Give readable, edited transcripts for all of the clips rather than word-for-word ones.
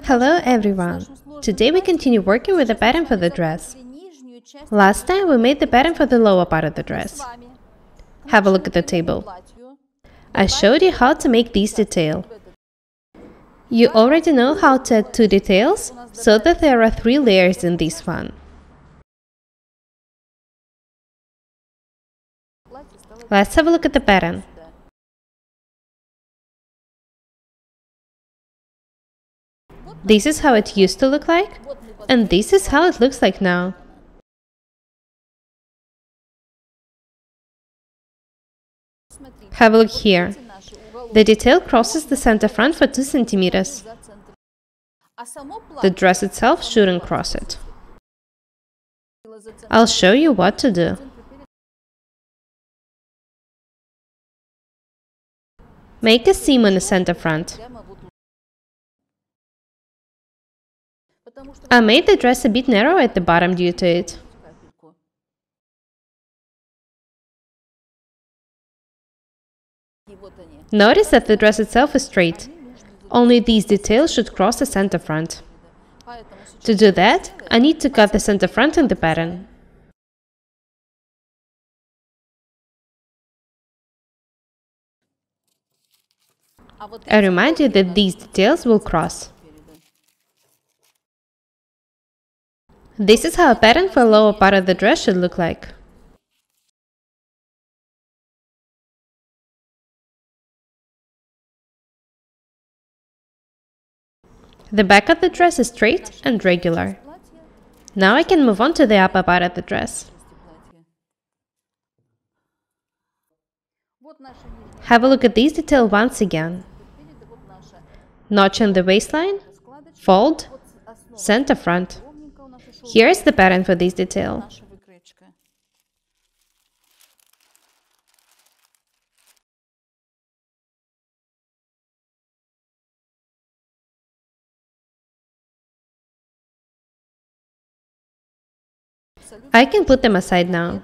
Hello everyone! Today we continue working with the pattern for the dress. Last time we made the pattern for the lower part of the dress. Have a look at the table. I showed you how to make these details. You already know how to add 2 details, so that there are 3 layers in this one. Let's have a look at the pattern. This is how it used to look like, and this is how it looks like now. Have a look here. The detail crosses the center front for 2 centimeters. The dress itself shouldn't cross it. I'll show you what to do. Make a seam on the center front. I made the dress a bit narrow at the bottom due to it. Notice that the dress itself is straight. Only these details should cross the center front. To do that, I need to cut the center front in the pattern. I remind you that these details will cross. This is how a pattern for the lower part of the dress should look like. The back of the dress is straight and regular. Now I can move on to the upper part of the dress. Have a look at these details once again. Notch on the waistline, fold, center front. Here is the pattern for this detail. I can put them aside now.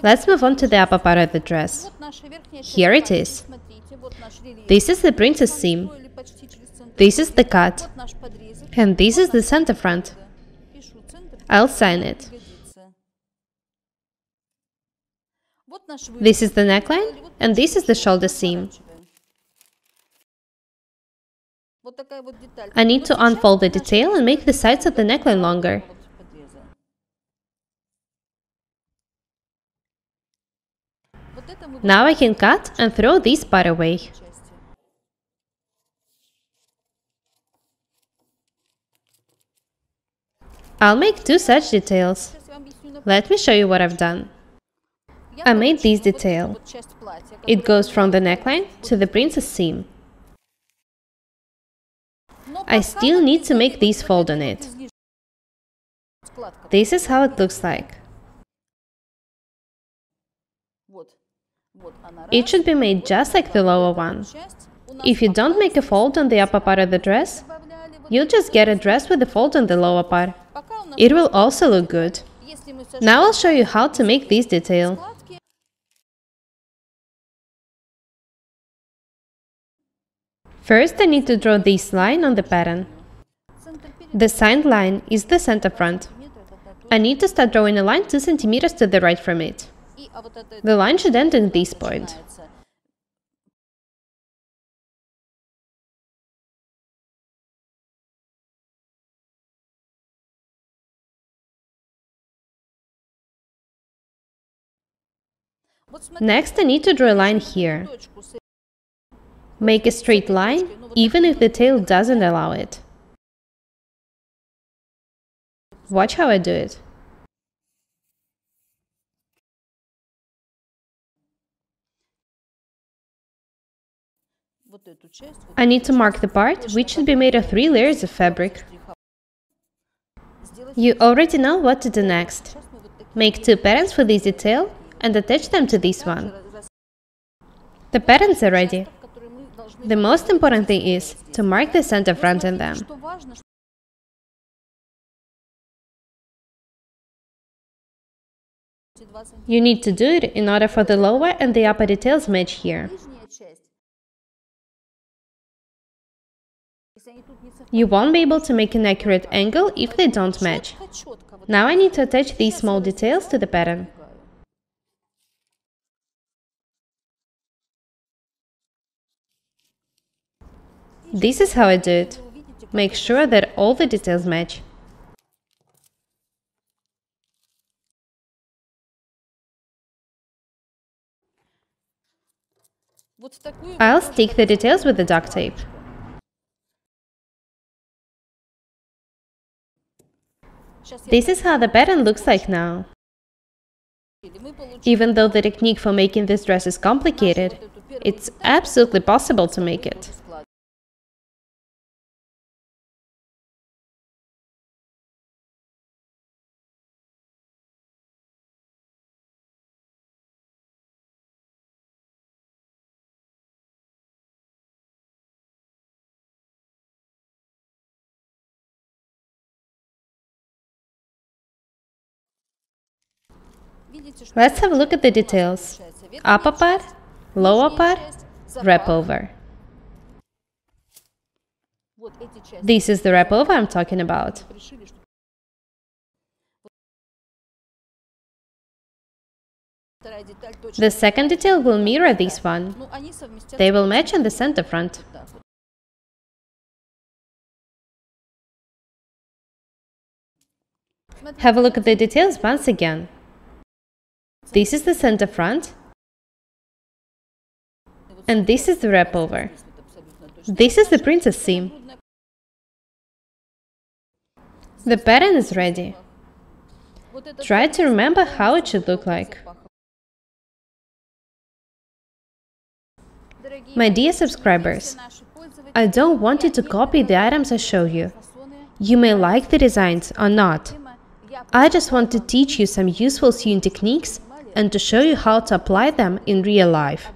Let's move on to the upper part of the dress. Here it is. This is the princess seam. This is the cut. And this is the center front. I'll sign it. This is the neckline, and this is the shoulder seam. I need to unfold the detail and make the sides of the neckline longer. Now I can cut and throw this part away. I'll make 2 such details. Let me show you what I've done. I made this detail. It goes from the neckline to the princess seam. I still need to make this fold on it. This is how it looks like. It should be made just like the lower one. If you don't make a fold on the upper part of the dress, you'll just get a dress with a fold on the lower part. It will also look good. Now I'll show you how to make this detail. First, I need to draw this line on the pattern. The signed line is the center front. I need to start drawing a line 2 centimeters to the right from it. The line should end at this point. Next, I need to draw a line here. Make a straight line, even if the tail doesn't allow it. Watch how I do it. I need to mark the part, which should be made of 3 layers of fabric. You already know what to do next. Make 2 patterns for this detail and attach them to this one. The patterns are ready. The most important thing is to mark the center front in them. You need to do it in order for the lower and the upper details match here. You won't be able to make an accurate angle if they don't match. Now I need to attach these small details to the pattern. This is how I do it. Make sure that all the details match. I'll stick the details with the duct tape. This is how the pattern looks like now. Even though the technique for making this dress is complicated, it's absolutely possible to make it. Let's have a look at the details. Upper part, lower part, wrap over. This is the wrap over I'm talking about. The second detail will mirror this one. They will match on the center front. Have a look at the details once again. This is the center front, and this is the wrap over. This is the princess seam. The pattern is ready. Try to remember how it should look like. My dear subscribers, I don't want you to copy the items I show you. You may like the designs or not. I just want to teach you some useful sewing techniques and to show you how to apply them in real life.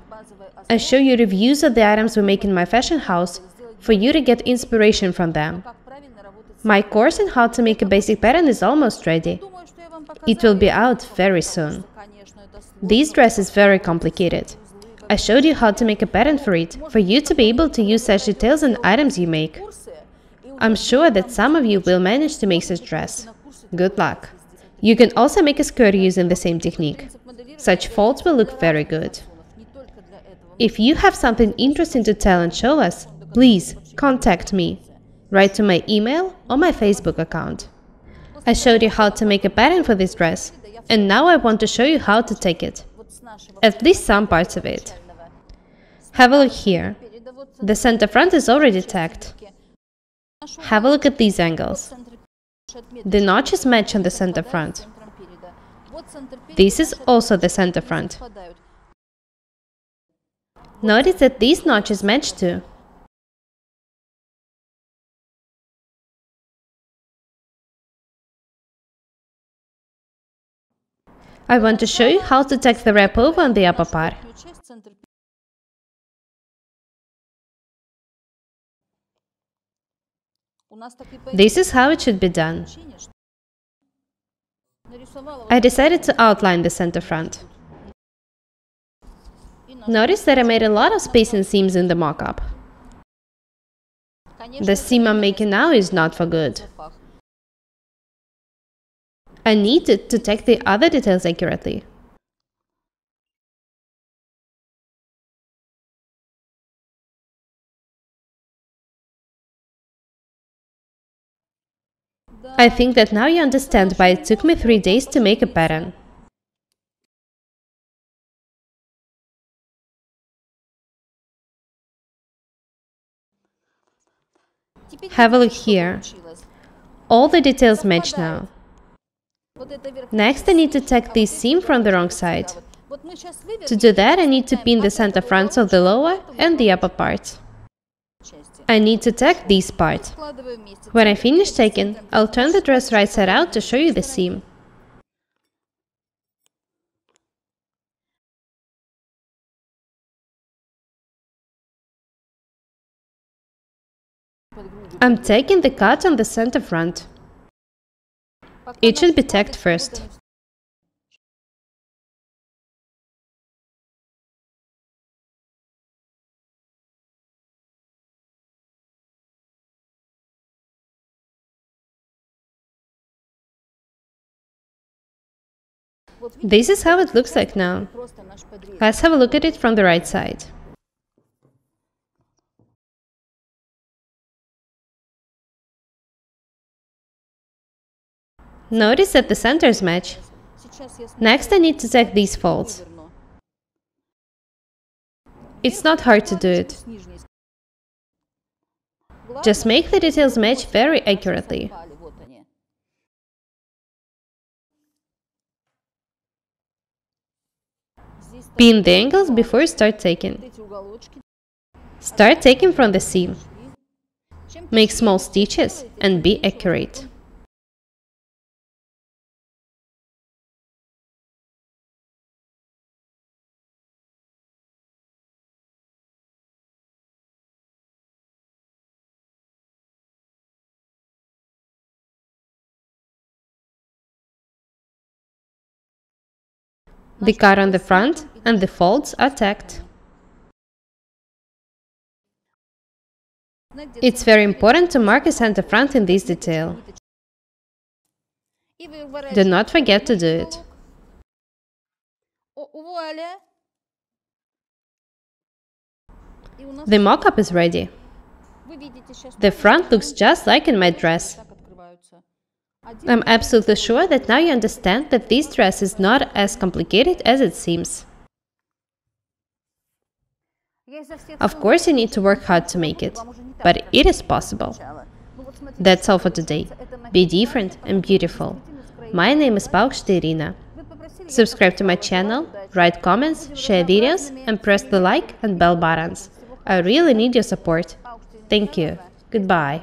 I show you reviews of the items we make in my fashion house for you to get inspiration from them. My course on how to make a basic pattern is almost ready. It will be out very soon. This dress is very complicated. I showed you how to make a pattern for it, for you to be able to use such details in items you make. I'm sure that some of you will manage to make such dress. Good luck! You can also make a skirt using the same technique. Such folds will look very good. If you have something interesting to tell and show us, please contact me. Write to my email or my Facebook account. I showed you how to make a pattern for this dress, and now I want to show you how to take it. At least some parts of it. Have a look here. The center front is already tacked. Have a look at these angles. The notches match on the center front. This is also the center front. Notice that these notches match too. I want to show you how to tack the wrap over on the upper part. This is how it should be done. I decided to outline the center front. Notice that I made a lot of space and seams in the mock-up. The seam I'm making now is not for good. I needed to tack the other details accurately. I think that now you understand why it took me 3 days to make a pattern. Have a look here. All the details match now. Next, I need to tack this seam from the wrong side. To do that, I need to pin the center fronts of the lower and the upper parts. I need to tack this part. When I finish tacking, I'll turn the dress right side out to show you the seam. I'm taking the cut on the center front. It should be tacked first. This is how it looks like now. Let's have a look at it from the right side. Notice that the centers match. Next, I need to tack these folds. It's not hard to do it. Just make the details match very accurately. Pin the angles before you start taking. Start taking from the seam. Make small stitches and be accurate. The cut on the front and the folds are tacked. It's very important to mark a center front in this detail. Do not forget to do it. The mock-up is ready. The front looks just like in my dress. I'm absolutely sure that now you understand that this dress is not as complicated as it seems. Of course, you need to work hard to make it, but it is possible. That's all for today. Be different and beautiful. My name is Paukštė Irina. Subscribe to my channel, write comments, share videos, and press the like and bell buttons. I really need your support. Thank you. Goodbye.